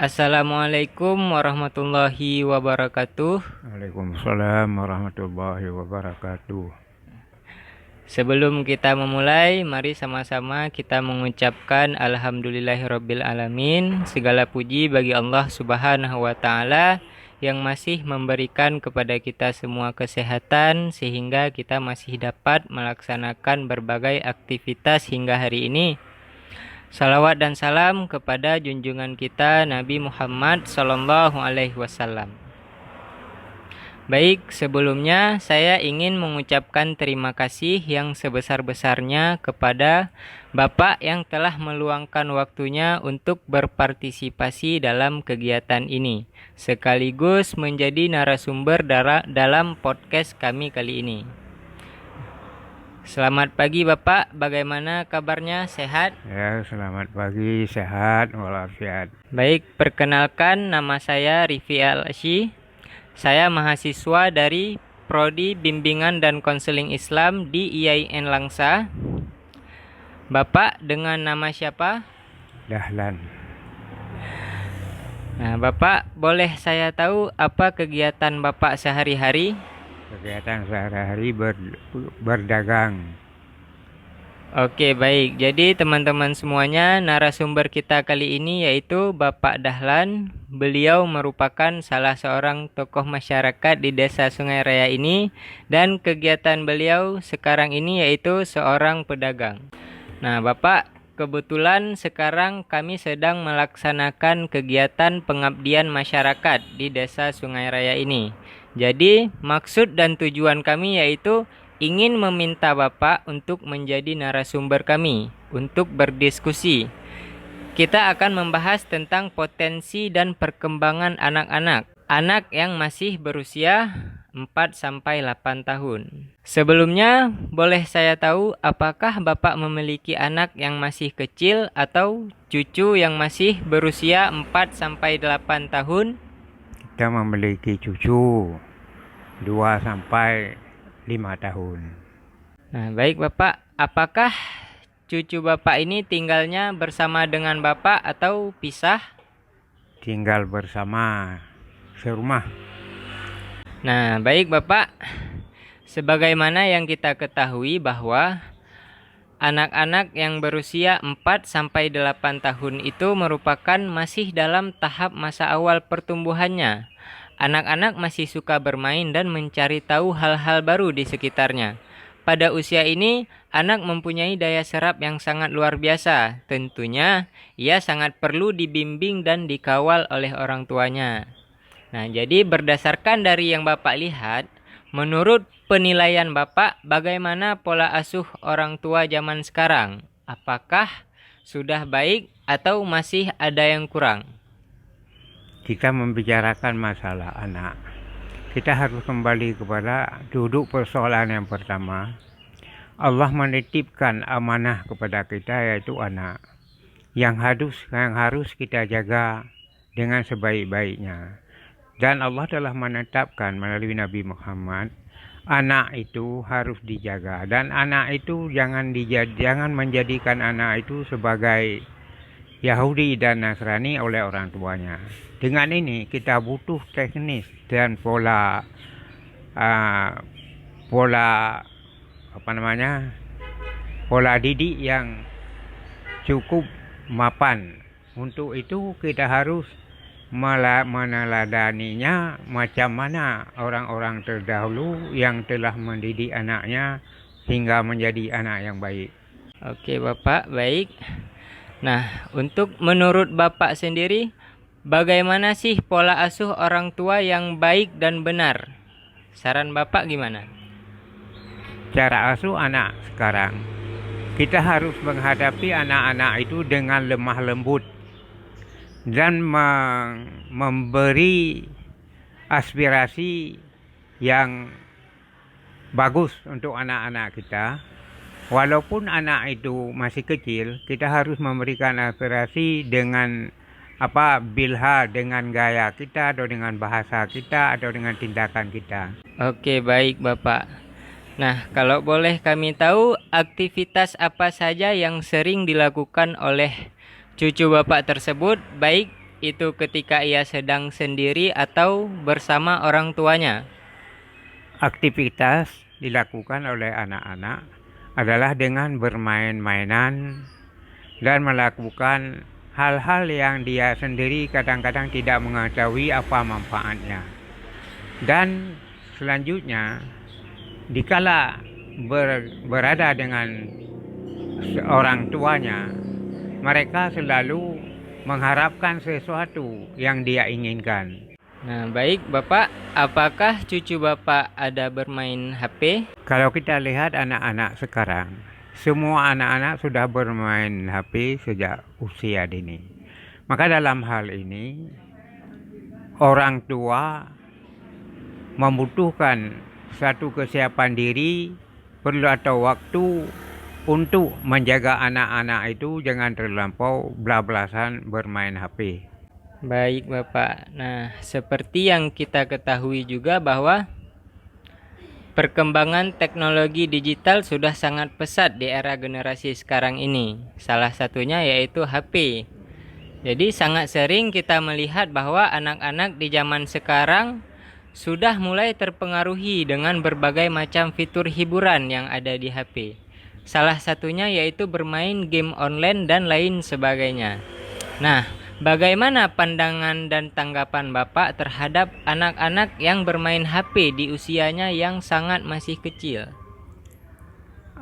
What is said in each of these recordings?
Assalamualaikum warahmatullahi wabarakatuh. Waalaikumsalam warahmatullahi wabarakatuh. Sebelum kita memulai, mari sama-sama kita mengucapkan alhamdulillahirabbil alamin. Segala puji bagi Allah Subhanahu wa taala yang masih memberikan kepada kita semua kesehatan sehingga kita masih dapat melaksanakan berbagai aktivitas hingga hari ini. Salawat dan salam kepada junjungan kita Nabi Muhammad sallallahu alaihi wasallam. Baik, sebelumnya saya ingin mengucapkan terima kasih yang sebesar-besarnya kepada Bapak yang telah meluangkan waktunya untuk berpartisipasi dalam kegiatan ini, sekaligus menjadi narasumber dalam podcast kami kali ini. Selamat pagi Bapak, bagaimana kabarnya? Sehat? Ya, selamat pagi, sehat walafiat. Baik, perkenalkan nama saya Rifi Al-Asyi. Saya mahasiswa dari Prodi Bimbingan dan Konseling Islam di IAIN Langsa. Bapak dengan nama siapa? Dahlan. Nah, Bapak, boleh saya tahu apa kegiatan Bapak sehari-hari? Kegiatan sehari-hari berdagang. Oke, baik. Jadi teman-teman semuanya, narasumber kita kali ini yaitu Bapak Dahlan. Beliau merupakan salah seorang tokoh masyarakat di Desa Sungai Raya ini dan kegiatan beliau sekarang ini yaitu seorang pedagang. Nah, Bapak, kebetulan sekarang kami sedang melaksanakan kegiatan pengabdian masyarakat di Desa Sungai Raya ini. Jadi, maksud dan tujuan kami yaitu ingin meminta Bapak untuk menjadi narasumber kami untuk berdiskusi. Kita akan membahas tentang potensi dan perkembangan anak-anak. Anak yang masih berusia 4-8 tahun. Sebelumnya, boleh saya tahu apakah Bapak memiliki anak yang masih kecil atau cucu yang masih berusia 4-8 tahun? Kita memiliki cucu 2-5 tahun. Nah, baik Bapak, apakah cucu Bapak ini tinggalnya bersama dengan Bapak atau pisah? Tinggal bersama serumah. Nah, baik Bapak, sebagaimana yang kita ketahui bahwa anak-anak yang berusia 4-8 tahun itu merupakan masih dalam tahap masa awal pertumbuhannya. Anak-anak masih suka bermain dan mencari tahu hal-hal baru di sekitarnya. Pada usia ini, anak mempunyai daya serap yang sangat luar biasa. Tentunya, ia sangat perlu dibimbing dan dikawal oleh orang tuanya. Nah, jadi berdasarkan dari yang Bapak lihat, menurut penilaian Bapak, bagaimana pola asuh orang tua zaman sekarang? Apakah sudah baik atau masih ada yang kurang? Kita membicarakan masalah anak. Kita harus kembali kepada duduk persoalan yang pertama. Allah menitipkan amanah kepada kita yaitu anak yang harus kita jaga dengan sebaik-baiknya. Dan Allah telah menetapkan melalui Nabi Muhammad, anak itu harus dijaga dan anak itu jangan menjadikan anak itu sebagai Yahudi dan Nasrani oleh orang tuanya. Dengan ini kita butuh teknis dan pola didik yang cukup mapan. Untuk itu kita harus meneladaninya macam mana orang-orang terdahulu yang telah mendidik anaknya hingga menjadi anak yang baik. Oke Bapak, baik. Nah, untuk menurut Bapak sendiri, bagaimana sih pola asuh orang tua yang baik dan benar? Saran Bapak gimana? Cara asuh anak sekarang, kita harus menghadapi anak-anak itu dengan lemah lembut dan memberi aspirasi yang bagus untuk anak-anak kita. Walaupun anak itu masih kecil, kita harus memberikan aspirasi dengan bilha, dengan gaya kita atau dengan bahasa kita atau dengan tindakan kita. Oke, baik Bapak. Nah, kalau boleh kami tahu aktivitas apa saja yang sering dilakukan oleh cucu Bapak tersebut, baik itu ketika ia sedang sendiri atau bersama orang tuanya? Aktivitas dilakukan oleh anak-anak adalah dengan bermain-mainan dan melakukan hal-hal yang dia sendiri kadang-kadang tidak mengetahui apa manfaatnya. Dan selanjutnya, dikala berada dengan orang tuanya, mereka selalu mengharapkan sesuatu yang dia inginkan. Nah, baik Bapak, apakah cucu Bapak ada bermain HP? Kalau kita lihat anak-anak sekarang, semua anak-anak sudah bermain HP sejak usia dini. Maka dalam hal ini, orang tua membutuhkan satu kesiapan diri, perlu atau waktu untuk menjaga anak-anak itu jangan terlampau bablasan bermain HP. Baik Bapak, nah seperti yang kita ketahui juga bahwa perkembangan teknologi digital sudah sangat pesat di era generasi sekarang ini. Salah satunya yaitu HP. Jadi sangat sering kita melihat bahwa anak-anak di zaman sekarang sudah mulai terpengaruhi dengan berbagai macam fitur hiburan yang ada di HP. Salah satunya yaitu bermain game online dan lain sebagainya. Nah, bagaimana pandangan dan tanggapan Bapak terhadap anak-anak yang bermain HP di usianya yang sangat masih kecil?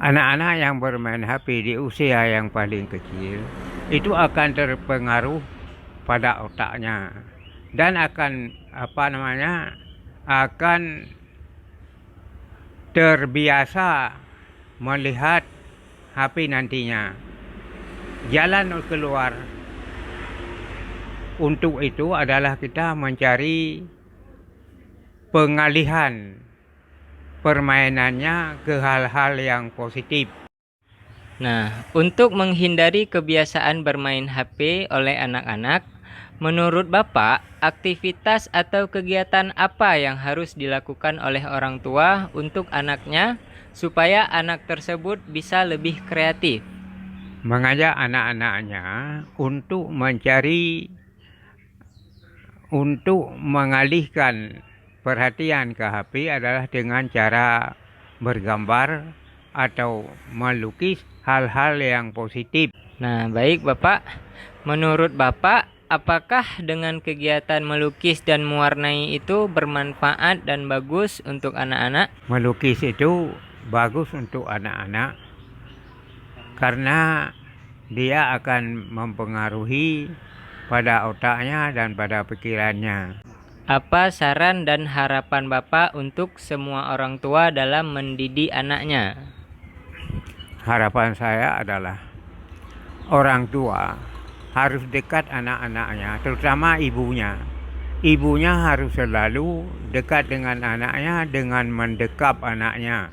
Anak-anak yang bermain HP di usia yang paling kecil itu akan terpengaruh pada otaknya dan akan akan terbiasa melihat HP nantinya. Jalan keluar untuk itu adalah kita mencari pengalihan permainannya ke hal-hal yang positif. Nah, untuk menghindari kebiasaan bermain HP oleh anak-anak, menurut Bapak, aktivitas atau kegiatan apa yang harus dilakukan oleh orang tua untuk anaknya supaya anak tersebut bisa lebih kreatif? Mengajak anak-anaknya untuk mengalihkan perhatian ke HP adalah dengan cara bergambar atau melukis hal-hal yang positif. Nah, baik Bapak. Menurut Bapak, apakah dengan kegiatan melukis dan mewarnai itu bermanfaat dan bagus untuk anak-anak? Melukis itu bagus untuk anak-anak karena dia akan mempengaruhi pada otaknya dan pada pikirannya. Apa saran dan harapan Bapak untuk semua orang tua dalam mendidik anaknya? Harapan saya adalah orang tua harus dekat anak-anaknya, terutama ibunya. Ibunya harus selalu dekat dengan anaknya dengan mendekap anaknya.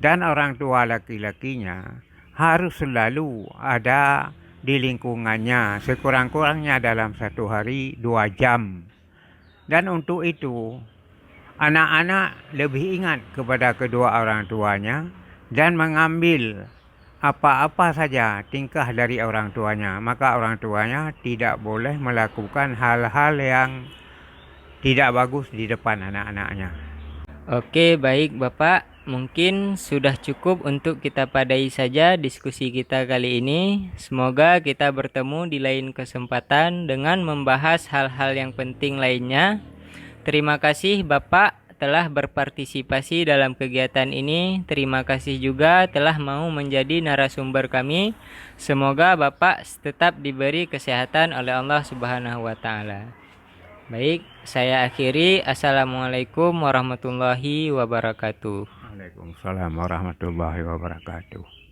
Dan orang tua laki-lakinya harus selalu ada di lingkungannya, sekurang-kurangnya dalam satu hari 2 jam. Dan untuk itu, anak-anak lebih ingat kepada kedua orang tuanya dan mengambil apa-apa saja tingkah dari orang tuanya. Maka orang tuanya tidak boleh melakukan hal-hal yang tidak bagus di depan anak-anaknya. Oke, baik Bapak. Mungkin sudah cukup untuk kita padai saja diskusi kita kali ini. Semoga kita bertemu di lain kesempatan dengan membahas hal-hal yang penting lainnya. Terima kasih Bapak telah berpartisipasi dalam kegiatan ini. Terima kasih juga telah mau menjadi narasumber kami. Semoga Bapak tetap diberi kesehatan oleh Allah Subhanahu wa taala. Baik, saya akhiri. Assalamualaikum warahmatullahi wabarakatuh. Waalaikumsalam warahmatullahi wabarakatuh.